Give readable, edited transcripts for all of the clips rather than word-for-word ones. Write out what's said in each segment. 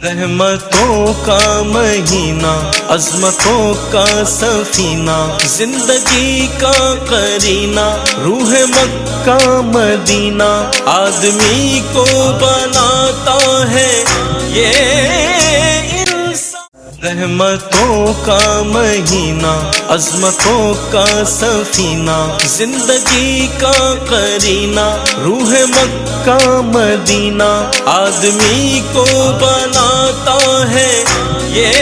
رحمتوں کا مہینہ، عظمتوں کا سفینہ، زندگی کا قرینہ، روح مکہ مدینہ، آدمی کو بناتا ہے یہ رحمتوں کا مہینہ، عظمتوں کا سفینہ، زندگی کا قرینہ، روح مکہ مدینہ، آدمی کو بناتا ہے یہ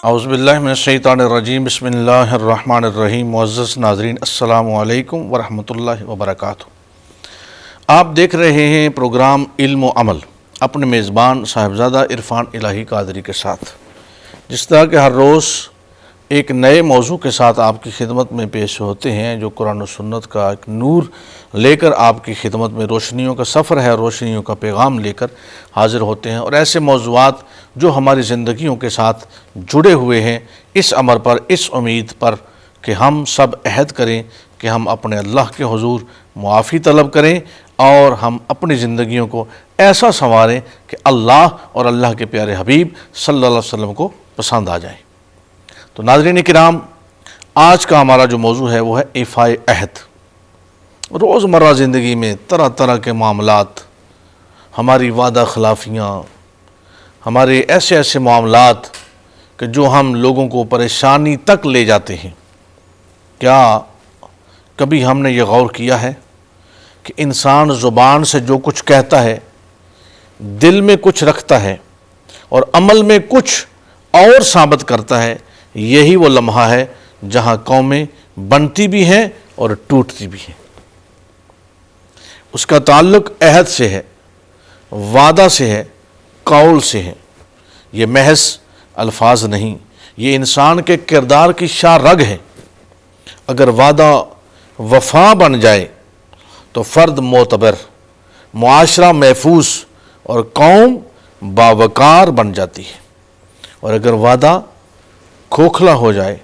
اعوذ باللہ من الشیطان الرجیم، بسم اللہ الرحمن الرحیم۔ معزز ناظرین، السلام علیکم ورحمۃ اللہ وبرکاتہ۔ آپ دیکھ رہے ہیں پروگرام علم و عمل اپنے میزبان صاحبزادہ عرفان الہی قادری کے ساتھ، جس طرح کہ ہر روز ایک نئے موضوع کے ساتھ آپ کی خدمت میں پیش ہوتے ہیں، جو قرآن و سنت کا ایک نور لے کر آپ کی خدمت میں روشنیوں کا سفر ہے، روشنیوں کا پیغام لے کر حاضر ہوتے ہیں، اور ایسے موضوعات جو ہماری زندگیوں کے ساتھ جڑے ہوئے ہیں، اس امر پر، اس امید پر کہ ہم سب عہد کریں کہ ہم اپنے اللہ کے حضور معافی طلب کریں اور ہم اپنی زندگیوں کو ایسا سنواریں کہ اللہ اور اللہ کے پیارے حبیب صلی اللہ علیہ وسلم کو پسند آ جائے۔ تو ناظرین کرام، آج کا ہمارا جو موضوع ہے وہ ہے ایفائے عہد۔ روزمرہ زندگی میں طرح طرح کے معاملات، ہماری وعدہ خلافیاں، ہمارے ایسے معاملات کہ جو ہم لوگوں کو پریشانی تک لے جاتے ہیں۔ کیا کبھی ہم نے یہ غور کیا ہے کہ انسان زبان سے جو کچھ کہتا ہے، دل میں کچھ رکھتا ہے اور عمل میں کچھ اور ثابت کرتا ہے، یہی وہ لمحہ ہے جہاں قومیں بنتی بھی ہیں اور ٹوٹتی بھی ہیں۔ اس کا تعلق عہد سے ہے، وعدہ سے ہے، قول سے ہے۔ یہ محض الفاظ نہیں، یہ انسان کے کردار کی شاہ رگ ہے۔ اگر وعدہ وفا بن جائے تو فرد معتبر، معاشرہ محفوظ اور قوم باوقار بن جاتی ہے، اور اگر وعدہ کھوکھلا ہو جائے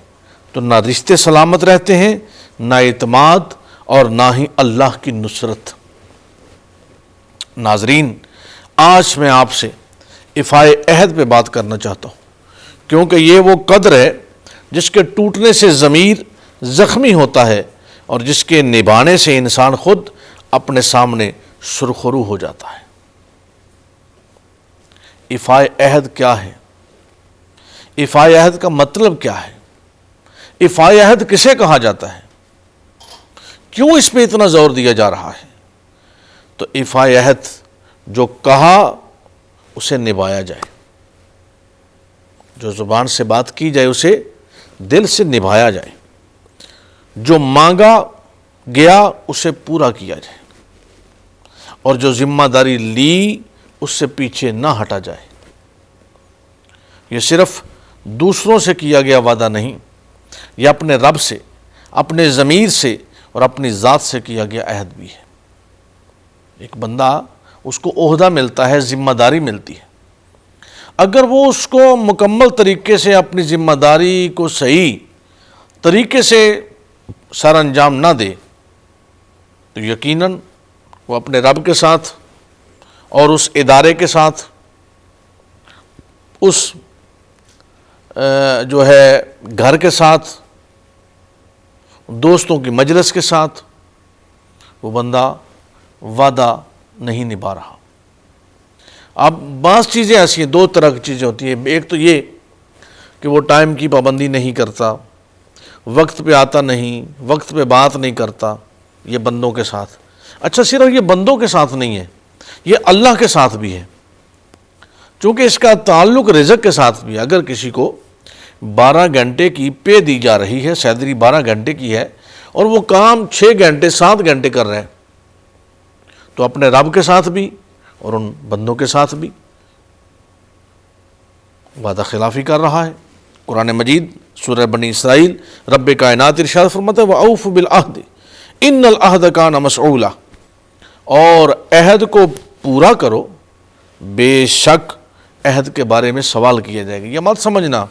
تو نہ رشتے سلامت رہتے ہیں، نہ اعتماد اور نہ ہی اللہ کی نصرت۔ ناظرین، آج میں آپ سے ایفائے عہد پہ بات کرنا چاہتا ہوں، کیونکہ یہ وہ قدر ہے جس کے ٹوٹنے سے ضمیر زخمی ہوتا ہے اور جس کے نبھانے سے انسان خود اپنے سامنے سرخرو ہو جاتا ہے۔ ایفائے عہد کیا ہے؟ ایفائے عہد کا مطلب کیا ہے؟ ایفائے عہد کسے کہا جاتا ہے؟ کیوں اس پہ اتنا زور دیا جا رہا ہے؟ تو ایفائے عہد جو کہا اسے نبھایا جائے، جو زبان سے بات کی جائے اسے دل سے نبھایا جائے، جو مانگا گیا اسے پورا کیا جائے، اور جو ذمہ داری لی اس سے پیچھے نہ ہٹا جائے۔ یہ صرف دوسروں سے کیا گیا وعدہ نہیں، یہ اپنے رب سے، اپنے ضمیر سے اور اپنی ذات سے کیا گیا عہد بھی ہے۔ ایک بندہ، اس کو عہدہ ملتا ہے، ذمہ داری ملتی ہے، اگر وہ اس کو مکمل طریقے سے اپنی ذمہ داری کو صحیح طریقے سے سر انجام نہ دے تو یقیناً وہ اپنے رب کے ساتھ اور اس ادارے کے ساتھ، اس جو ہے گھر کے ساتھ، دوستوں کی مجلس کے ساتھ، وہ بندہ وعدہ نہیں نبھا رہا۔ اب بعض چیزیں ایسی ہیں، دو طرح کی چیزیں ہوتی ہیں۔ ایک تو یہ کہ وہ ٹائم کی پابندی نہیں کرتا، وقت پہ آتا نہیں، وقت پہ بات نہیں کرتا، یہ بندوں کے ساتھ۔ اچھا، صرف یہ بندوں کے ساتھ نہیں ہے، یہ اللہ کے ساتھ بھی ہے، چونکہ اس کا تعلق رزق کے ساتھ بھی ہے۔ اگر کسی کو 12 گھنٹے کی پے دی جا رہی ہے، سیلری 12 گھنٹے کی ہے، اور وہ کام 6 گھنٹے 7 گھنٹے کر رہے ہیں، تو اپنے رب کے ساتھ بھی اور ان بندوں کے ساتھ بھی وعدہ خلافی کر رہا ہے۔ قرآن مجید سورہ بنی اسرائیل رب کائنات ارشاد فرماتا ہے وَأَوْفُوا بِالْعَهْدِ إِنَّ الْعَهْدَ كَانَ مَسْئُولًا، اور عہد کو پورا کرو، بے شک عہد کے بارے میں سوال کیا جائے گا۔ یہ مت سمجھنا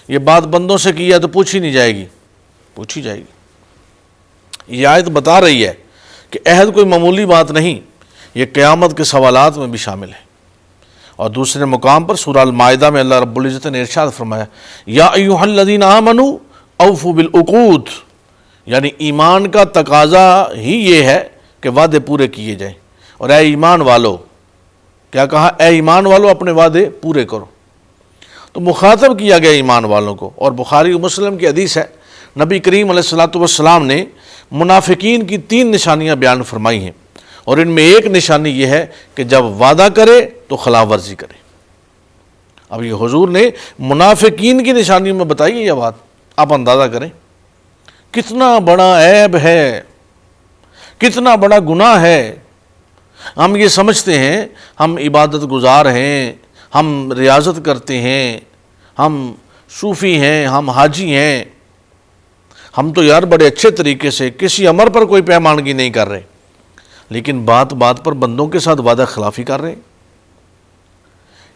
یہ بات بندوں سے کی ہے تو پوچھی نہیں جائے گی، پوچھی جائے گی۔ یہ آیت بتا رہی ہے کہ عہد کوئی معمولی بات نہیں، یہ قیامت کے سوالات میں بھی شامل ہے، اور دوسرے مقام پر سورہ المائدہ میں اللہ رب العزت نے ارشاد فرمایا یا ایھا الذین آمنوا اوفوا بالعقود، یعنی ایمان کا تقاضا ہی یہ ہے کہ وعدے پورے کیے جائیں، اور اے ایمان والو، کیا کہا؟ اے ایمان والو اپنے وعدے پورے کرو۔ تو مخاطب کیا گیا ایمان والوں کو، اور بخاری و مسلم کی حدیث ہے، نبی کریم علیہ الصلوۃ والسلام نے منافقین کی 3 نشانیاں بیان فرمائی ہیں، اور ان میں ایک نشانی یہ ہے کہ جب وعدہ کرے تو خلاف ورزی کرے۔ اب یہ حضور نے منافقین کی نشانیوں میں بتائی ہے یہ بات، آپ اندازہ کریں کتنا بڑا عیب ہے، کتنا بڑا گناہ ہے۔ ہم یہ سمجھتے ہیں ہم عبادت گزار ہیں، ہم ریاضت کرتے ہیں، ہم صوفی ہیں، ہم حاجی ہیں، ہم تو یار بڑے اچھے طریقے سے کسی امر پر کوئی پیمانگی نہیں کر رہے، لیکن بات بات پر بندوں کے ساتھ وعدہ خلافی کر رہے ہیں۔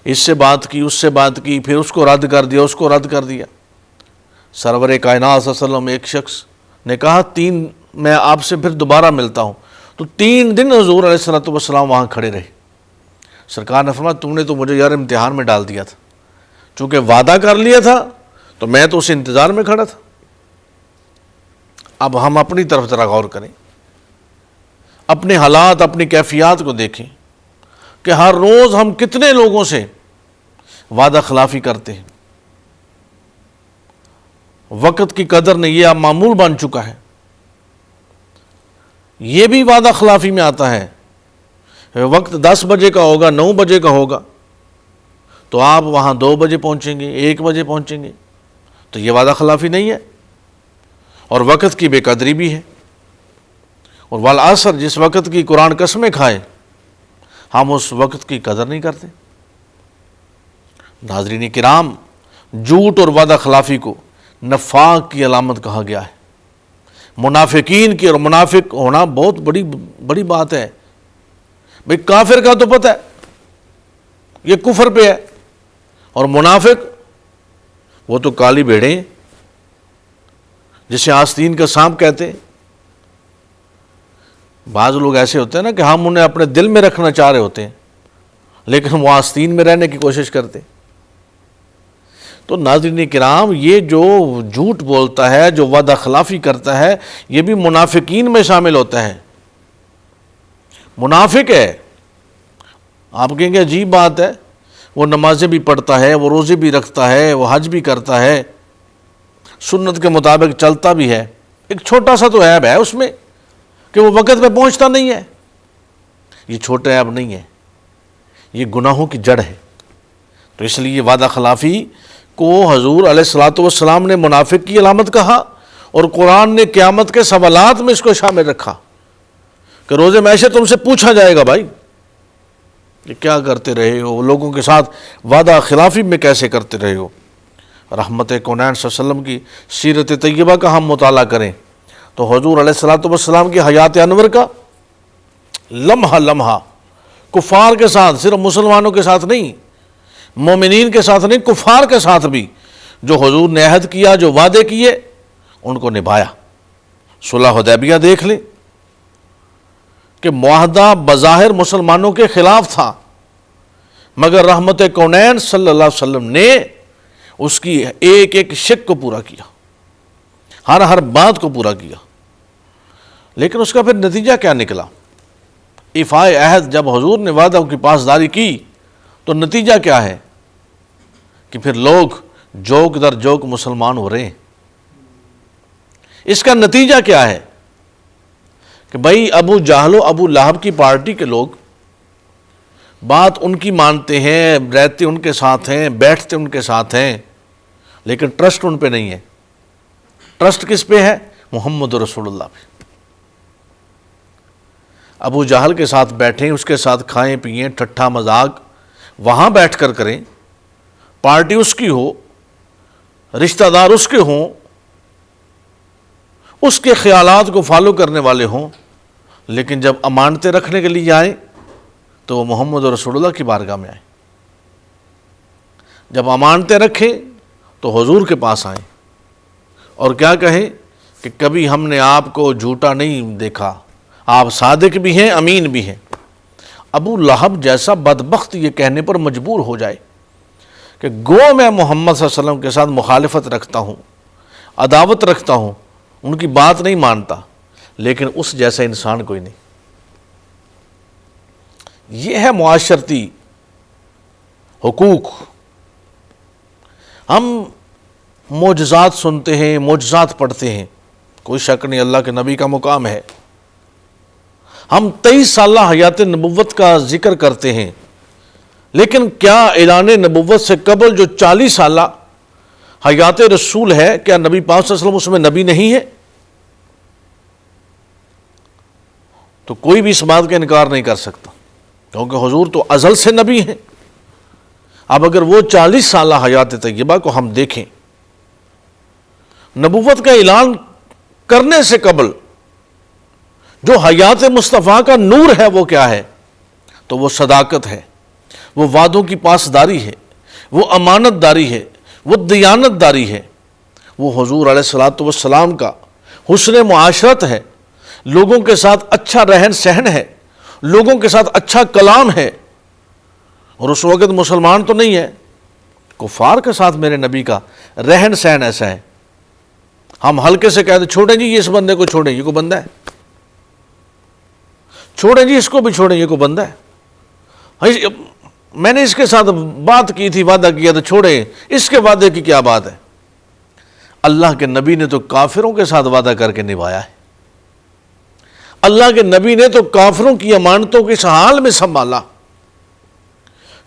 اس سے بات کی، اس سے بات کی، پھر اس کو رد کر دیا، اس کو رد کر دیا۔ سرور کائنات صلی اللہ علیہ وسلم ایک شخص نے کہا 3 میں آپ سے پھر دوبارہ ملتا ہوں، تو 3 دن حضور علیہ الصلوۃ والسلام وہاں کھڑے رہے۔ سرکار نے فرمایا تم نے تو مجھے یار امتحان میں ڈال دیا تھا، چونکہ وعدہ کر لیا تھا تو میں تو اس انتظار میں کھڑا تھا۔ اب ہم اپنی طرف ذرا غور کریں، اپنے حالات، اپنی کیفیات کو دیکھیں کہ ہر روز ہم کتنے لوگوں سے وعدہ خلافی کرتے ہیں۔ وقت کی قدر نہیں، یہ اب معمول بن چکا ہے۔ یہ بھی وعدہ خلافی میں آتا ہے، وقت 10 بجے کا ہوگا، 9 بجے کا ہوگا، تو آپ وہاں 2 بجے پہنچیں گے، 1 بجے پہنچیں گے، تو یہ وعدہ خلافی نہیں ہے، اور وقت کی بے قدری بھی ہے۔ اور والعصر، جس وقت کی قرآن قسمیں کھائے، ہم اس وقت کی قدر نہیں کرتے۔ ناظرین کرام، جھوٹ اور وعدہ خلافی کو نفاق کی علامت کہا گیا ہے، منافقین کی، اور منافق ہونا بہت بڑی بات ہے۔ بھئی کافر کا تو پتہ ہے یہ کفر پہ ہے، اور منافق وہ تو کالی بھیڑیں ہیں، جسے آستین کا سانپ کہتے ہیں۔ بعض لوگ ایسے ہوتے ہیں نا کہ ہم انہیں اپنے دل میں رکھنا چاہ رہے ہوتے ہیں، لیکن وہ آستین میں رہنے کی کوشش کرتے ہیں۔ تو ناظرین کرام، یہ جو جھوٹ بولتا ہے، جو وعدہ خلافی کرتا ہے، یہ بھی منافقین میں شامل ہوتا ہے۔ منافق ہے، آپ کہیں گے عجیب بات ہے، وہ نمازیں بھی پڑھتا ہے، وہ روزے بھی رکھتا ہے، وہ حج بھی کرتا ہے، سنت کے مطابق چلتا بھی ہے، ایک چھوٹا سا تو عیب ہے اس میں کہ وہ وقت پہ پہنچتا نہیں ہے۔ یہ چھوٹا عیب نہیں ہے، یہ گناہوں کی جڑ ہے۔ تو اس لیے وعدہ خلافی کو حضور علیہ الصلوۃ والسلام نے منافق کی علامت کہا، اور قرآن نے قیامت کے سوالات میں اس کو شامل رکھا کہ روز محشر تم سے پوچھا جائے گا بھائی یہ کیا کرتے رہے ہو، لوگوں کے ساتھ وعدہ خلافی میں کیسے کرتے رہے ہو۔ رحمت کونین صلی اللہ علیہ وسلم کی سیرت طیبہ کا ہم مطالعہ کریں تو حضور علیہ الصلوۃ والسلام کی حیات انور کا لمحہ لمحہ کفار کے ساتھ، صرف مسلمانوں کے ساتھ نہیں، مومنین کے ساتھ نہیں، کفار کے ساتھ بھی جو حضور نے عہد کیا، جو وعدے کیے، ان کو نبھایا۔ صلح حدیبیہ دیکھ لیں کہ معاہدہ بظاہر مسلمانوں کے خلاف تھا، مگر رحمت کونین صلی اللہ علیہ وسلم نے اس کی ایک ایک شک کو پورا کیا، ہر بات کو پورا کیا۔ لیکن اس کا پھر نتیجہ کیا نکلا؟ ایفائے عہد، جب حضور نے وعدہ کی پاسداری کی تو نتیجہ کیا ہے کہ پھر لوگ جوک در جوک مسلمان ہو رہے ہیں۔ اس کا نتیجہ کیا ہے کہ بھائی ابو جہل و ابو لہب کی پارٹی کے لوگ بات ان کی مانتے ہیں، رہتے ان کے ساتھ ہیں، بیٹھتے ان کے ساتھ ہیں، لیکن ٹرسٹ ان پہ نہیں ہے۔ ٹرسٹ کس پہ ہے؟ محمد رسول اللہ پہ۔ ابو جہل کے ساتھ بیٹھیں، اس کے ساتھ کھائیں پئیں، ٹھٹھا مذاق وہاں بیٹھ کر کریں، پارٹی اس کی ہو، رشتہ دار اس کے ہوں، اس کے خیالات کو فالو کرنے والے ہوں، لیکن جب امانتیں رکھنے کے لیے آئیں تو وہ محمد رسول اللہ کی بارگاہ میں آئیں۔ جب امانتیں رکھیں تو حضور کے پاس آئیں اور کیا کہیں کہ کبھی ہم نے آپ کو جھوٹا نہیں دیکھا، آپ صادق بھی ہیں، امین بھی ہیں۔ ابو لہب جیسا بدبخت یہ کہنے پر مجبور ہو جائے کہ گو میں محمد صلی اللہ علیہ وسلم کے ساتھ مخالفت رکھتا ہوں، عداوت رکھتا ہوں، ان کی بات نہیں مانتا، لیکن اس جیسا انسان کوئی نہیں۔ یہ ہے معاشرتی حقوق۔ ہم معجزات سنتے ہیں، معجزات پڑھتے ہیں، کوئی شک نہیں اللہ کے نبی کا مقام ہے۔ ہم 23 سالہ حیات نبوت کا ذکر کرتے ہیں، لیکن کیا اعلان نبوت سے قبل جو 40 سالہ حیات رسول ہے، کیا نبی پاک صلی اللہ علیہ وسلم اس میں نبی نہیں ہے؟ تو کوئی بھی اس بات کا انکار نہیں کر سکتا، کیونکہ حضور تو ازل سے نبی ہیں۔ اب اگر وہ 40 سالہ حیات طیبہ کو ہم دیکھیں، نبوت کا اعلان کرنے سے قبل جو حیات مصطفیٰ کا نور ہے وہ کیا ہے؟ تو وہ صداقت ہے، وہ وعدوں کی پاسداری ہے، وہ امانت داری ہے، وہ دیانت داری ہے، وہ حضور علیہ الصلوۃ والسلام کا حسن معاشرت ہے، لوگوں کے ساتھ اچھا رہن سہن ہے، لوگوں کے ساتھ اچھا کلام ہے۔ اور اس وقت مسلمان تو نہیں ہے، کفار کے ساتھ میرے نبی کا رہن سہن ایسا ہے، ہم ہلکے سے کہتے چھوڑیں جی اس بندے کو چھوڑیں، یہ کو بندہ ہے، چھوڑیں جی اس کو بھی چھوڑیں، یہ کو بندہ ہے، میں نے اس کے ساتھ بات کی تھی، وعدہ کیا تھا، چھوڑیں، اس کے وعدے کی کیا بات ہے؟ اللہ کے نبی نے تو کافروں کے ساتھ وعدہ کر کے نبھایا ہے، اللہ کے نبی نے تو کافروں کی امانتوں کے اس حال میں سنبھالا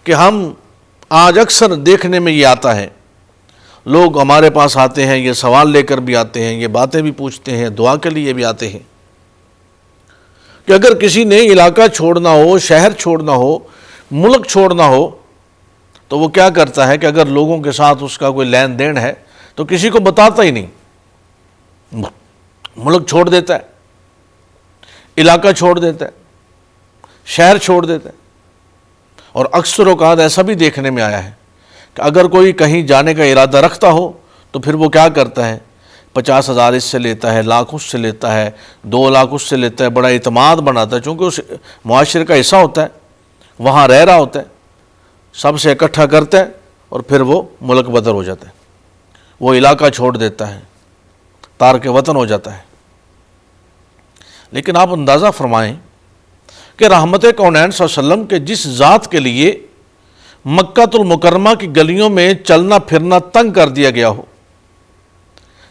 کہ ہم آج اکثر دیکھنے میں یہ آتا ہے، لوگ ہمارے پاس آتے ہیں، یہ سوال لے کر بھی آتے ہیں، یہ باتیں بھی پوچھتے ہیں، دعا کے لیے بھی آتے ہیں کہ اگر کسی نے علاقہ چھوڑنا ہو، شہر چھوڑنا ہو، ملک چھوڑنا ہو، تو وہ کیا کرتا ہے کہ اگر لوگوں کے ساتھ اس کا کوئی لین دین ہے تو کسی کو بتاتا ہی نہیں، ملک چھوڑ دیتا ہے، علاقہ چھوڑ دیتا ہے، شہر چھوڑ دیتا ہے۔ اور اکثر اوقات ایسا بھی دیکھنے میں آیا ہے کہ اگر کوئی کہیں جانے کا ارادہ رکھتا ہو تو پھر وہ کیا کرتا ہے، 50,000 اس سے لیتا ہے، لاکھ اس سے لیتا ہے، 2 لاکھ اس سے لیتا ہے، بڑا اعتماد بناتا ہے، چونکہ اس معاشرے کا حصہ ہوتا ہے، وہاں رہ رہا ہوتا ہے، سب سے اکٹھا کرتا ہے اور پھر وہ ملک بدر ہو جاتا ہے، وہ علاقہ چھوڑ دیتا ہے، تارک وطن ہو جاتا ہے۔ لیکن آپ اندازہ فرمائیں کہ رحمت کونین صلی اللہ علیہ وسلم کے جس ذات کے لیے مکہ المکرمہ کی گلیوں میں چلنا پھرنا تنگ کر دیا گیا ہو،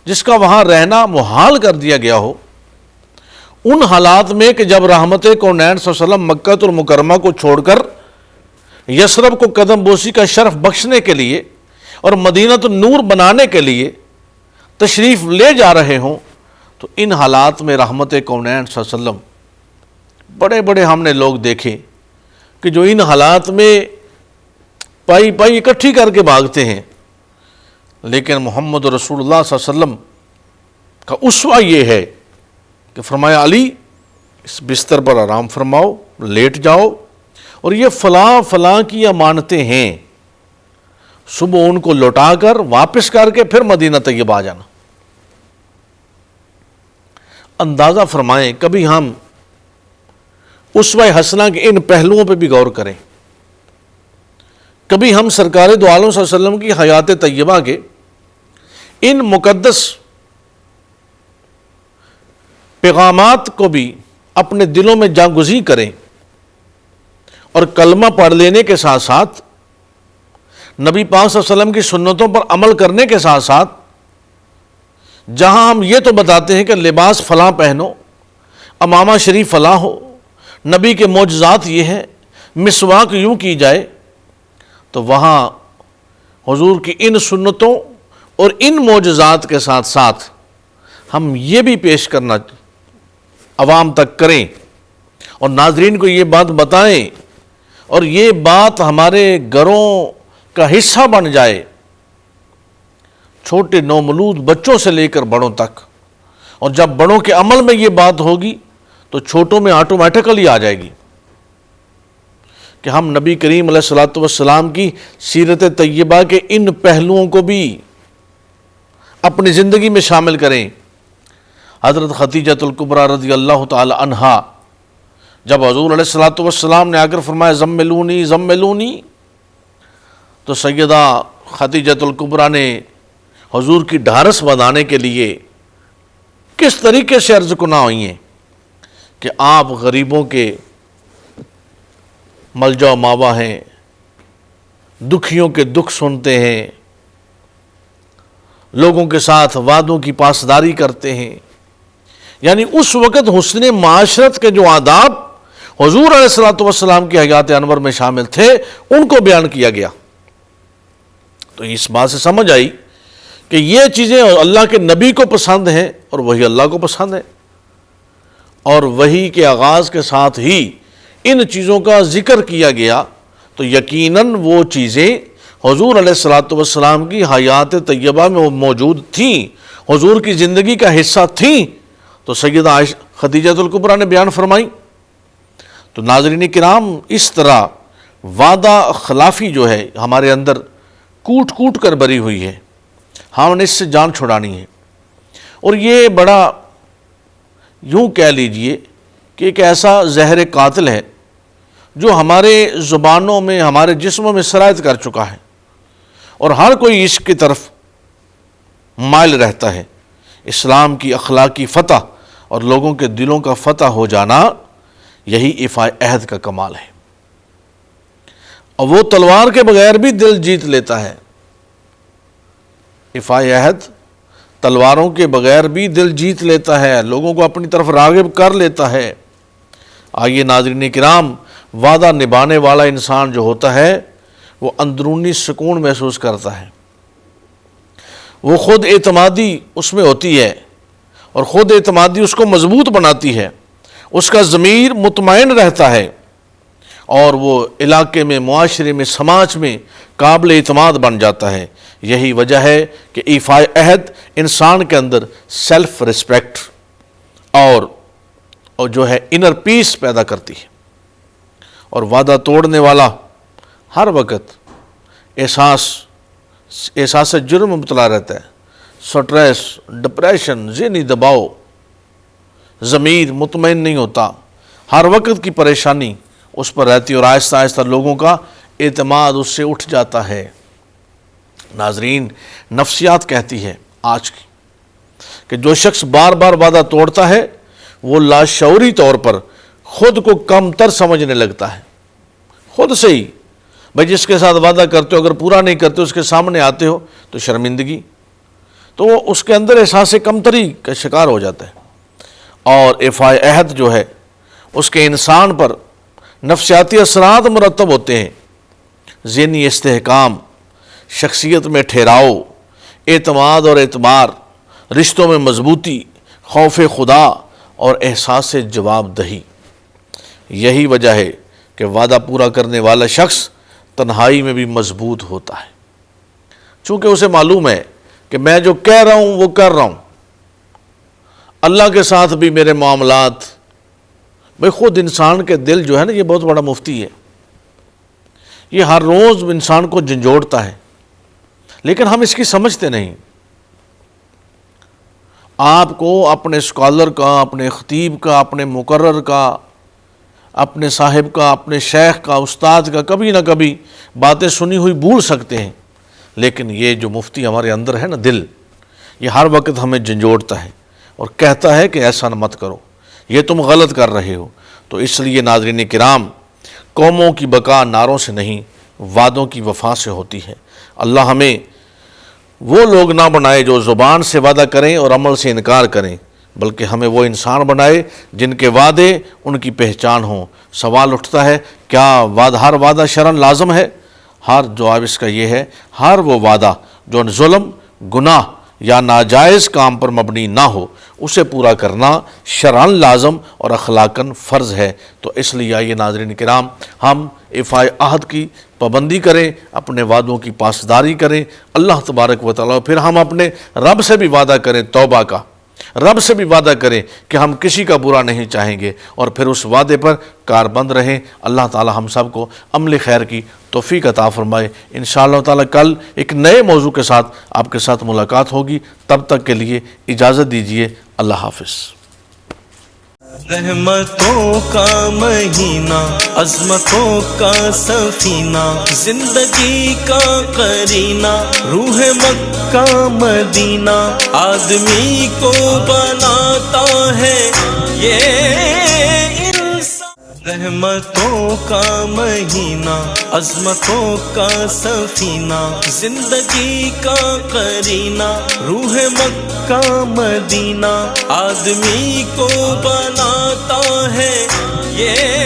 جس کا وہاں رہنا محال کر دیا گیا ہو، ان حالات میں کہ جب رحمت کونین صلی اللہ علیہ وسلم مکہ المکرمہ کو چھوڑ کر یثرب کو قدم بوسی کا شرف بخشنے کے لیے اور مدینہ النور بنانے کے لیے تشریف لے جا رہے ہوں، تو ان حالات میں رحمت کونین صلی اللہ علیہ وسلم، بڑے بڑے ہم نے لوگ دیکھے کہ جو ان حالات میں پائی پائی اکٹھی کر کے بھاگتے ہیں، لیکن محمد رسول اللہ صلی اللہ علیہ وسلم کا اسوہ یہ ہے کہ فرمایا علی اس بستر پر آرام فرماؤ، لیٹ جاؤ، اور یہ فلاں فلاں کی امانتیں ہیں، صبح ان کو لوٹا کر واپس کر کے پھر مدینہ طیبہ آ جانا۔ اندازہ فرمائیں، کبھی ہم اسوہ حسنہ کے ان پہلوؤں پہ بھی غور کریں، کبھی ہم سرکار دو عالم صلی اللہ علیہ وسلم کی حیات طیبہ کے ان مقدس پیغامات کو بھی اپنے دلوں میں جاگزی کریں، اور کلمہ پڑھ لینے کے ساتھ ساتھ نبی پاک صلی اللہ علیہ وسلم کی سنتوں پر عمل کرنے کے ساتھ ساتھ، جہاں ہم یہ تو بتاتے ہیں کہ لباس فلاں پہنو، امامہ شریف فلاں ہو، نبی کے معجزات یہ ہیں، مسواک یوں کی جائے، تو وہاں حضور کی ان سنتوں اور ان معجزات کے ساتھ ساتھ ہم یہ بھی پیش کرنا عوام تک کریں اور ناظرین کو یہ بات بتائیں، اور یہ بات ہمارے گھروں کا حصہ بن جائے، چھوٹے نومولود بچوں سے لے کر بڑوں تک، اور جب بڑوں کے عمل میں یہ بات ہوگی تو چھوٹوں میں آٹومیٹکلی آ جائے گی کہ ہم نبی کریم علیہ الصلوۃ والسلام کی سیرت طیبہ کے ان پہلوؤں کو بھی اپنی زندگی میں شامل کریں۔ حضرت خدیجہ الکبریٰ رضی اللہ تعالی عنہا جب حضور علیہ الصلوۃ والسلام نے آ کر فرمایا زملونی زملونی، تو سیدہ خدیجۃ الکبریٰ نے حضور کی ڈھارس بندھانے کے لیے کس طریقے سے عرض کنا ہوئی ہیں کہ آپ غریبوں کے ملجا و ماوا ہیں، دکھیوں کے دکھ سنتے ہیں، لوگوں کے ساتھ وعدوں کی پاسداری کرتے ہیں۔ یعنی اس وقت حسن معاشرت کے جو آداب حضور علیہ الصلوۃ والسلام کی حیات انور میں شامل تھے ان کو بیان کیا گیا۔ تو اس بات سے سمجھ آئی کہ یہ چیزیں اللہ کے نبی کو پسند ہیں اور وہی اللہ کو پسند ہے، اور وحی کے آغاز کے ساتھ ہی ان چیزوں کا ذکر کیا گیا تو یقیناً وہ چیزیں حضور علیہ الصلوۃ والسلام کی حیات طیبہ میں موجود تھیں، حضور کی زندگی کا حصہ تھیں، تو سیدہ خدیجۃ الکبریٰ نے بیان فرمائی۔ تو ناظرین کرام، اس طرح وعدہ خلافی جو ہے ہمارے اندر کوٹ کوٹ کر بری ہوئی ہے، ہم نے اس سے جان چھڑانی ہے، اور یہ بڑا یوں کہہ لیجئے کہ ایک ایسا زہر قاتل ہے جو ہمارے زبانوں میں، ہمارے جسموں میں سرایت کر چکا ہے، اور ہر کوئی عشق کی طرف مائل رہتا ہے۔ اسلام کی اخلاقی فتح اور لوگوں کے دلوں کا فتح ہو جانا یہی ایفا عہد کا کمال ہے، اور وہ تلوار کے بغیر بھی دل جیت لیتا ہے۔ ایفا عہد تلواروں کے بغیر بھی دل جیت لیتا ہے، لوگوں کو اپنی طرف راغب کر لیتا ہے۔ آئیے ناظرین کرام، وعدہ نبھانے والا انسان جو ہوتا ہے وہ اندرونی سکون محسوس کرتا ہے، وہ خود اعتمادی اس میں ہوتی ہے، اور خود اعتمادی اس کو مضبوط بناتی ہے، اس کا ضمیر مطمئن رہتا ہے، اور وہ علاقے میں، معاشرے میں، سماج میں قابل اعتماد بن جاتا ہے۔ یہی وجہ ہے کہ ایفا عہد انسان کے اندر سیلف ریسپیکٹ اور جو ہے انر پیس پیدا کرتی ہے، اور وعدہ توڑنے والا ہر وقت احساس جرم میں مبتلا رہتا ہے، سٹریس، ڈپریشن، ذہنی دباؤ، ضمیر مطمئن نہیں ہوتا، ہر وقت کی پریشانی اس پر رہتی ہے، اور آہستہ آہستہ لوگوں کا اعتماد اس سے اٹھ جاتا ہے۔ ناظرین، نفسیات کہتی ہے آج کی کہ جو شخص بار بار وعدہ توڑتا ہے وہ لاشعوری طور پر خود کو کم تر سمجھنے لگتا ہے، خود سے ہی۔ بھائی جس کے ساتھ وعدہ کرتے ہو اگر پورا نہیں کرتے، اس کے سامنے آتے ہو تو شرمندگی، تو وہ اس کے اندر احساس کمتری کا شکار ہو جاتا ہے۔ اور ایفا عہد جو ہے اس کے انسان پر نفسیاتی اثرات مرتب ہوتے ہیں، ذہنی استحکام، شخصیت میں ٹھہراؤ، اعتماد اور اعتبار، رشتوں میں مضبوطی، خوف خدا اور احساس جواب دہی۔ یہی وجہ ہے کہ وعدہ پورا کرنے والا شخص تنہائی میں بھی مضبوط ہوتا ہے، چونکہ اسے معلوم ہے کہ میں جو کہہ رہا ہوں وہ کر رہا ہوں۔ اللہ کے ساتھ بھی میرے معاملات، بھئی خود انسان کے دل جو ہے نا، یہ بہت بڑا مفتی ہے، یہ ہر روز انسان کو جھنجھوڑتا ہے، لیکن ہم اس کی سمجھتے نہیں۔ آپ کو اپنے اسکالر کا، اپنے خطیب کا، اپنے مقرر کا، اپنے صاحب کا، اپنے شیخ کا، استاد کا کبھی نہ کبھی باتیں سنی ہوئی بھول سکتے ہیں، لیکن یہ جو مفتی ہمارے اندر ہے نا، دل، یہ ہر وقت ہمیں جھنجھوڑتا ہے اور کہتا ہے کہ ایسا نہ مت کرو، یہ تم غلط کر رہے ہو۔ تو اس لیے ناظرین کرام، قوموں کی بقا نعروں سے نہیں، وعدوں کی وفا سے ہوتی ہے۔ اللہ ہمیں وہ لوگ نہ بنائے جو زبان سے وعدہ کریں اور عمل سے انکار کریں، بلکہ ہمیں وہ انسان بنائے جن کے وعدے ان کی پہچان ہوں۔ سوال اٹھتا ہے، کیا ہر وعدہ شرعاً لازم ہے؟ ہر جواب اس کا یہ ہے، ہر وہ وعدہ جو ظلم، گناہ یا ناجائز کام پر مبنی نہ ہو، اسے پورا کرنا شرعاً لازم اور اخلاقاً فرض ہے۔ تو اس لیے آئیے ناظرین کرام، ہم ایفا عہد کی پابندی کریں، اپنے وعدوں کی پاسداری کریں اللہ تبارک و تعالیٰ، پھر ہم اپنے رب سے بھی وعدہ کریں توبہ کا، رب سے بھی وعدہ کریں کہ ہم کسی کا برا نہیں چاہیں گے، اور پھر اس وعدے پر کاربند رہیں۔ اللہ تعالی ہم سب کو عمل خیر کی توفیق عطا فرمائے۔ انشاءاللہ تعالی کل ایک نئے موضوع کے ساتھ آپ کے ساتھ ملاقات ہوگی، تب تک کے لیے اجازت دیجیے، اللہ حافظ۔ رحمتوں کا مہینہ، عظمتوں کا سفینہ، زندگی کا قرینہ، روح مکہ مدینہ، آدمی کو بناتا ہے یہ انسان۔ رحمتوں کا مہینہ، عظمتوں کا سفینہ، زندگی کا قرینہ، روح مکہ مدینہ، آدمی کو بناتا ہے یہ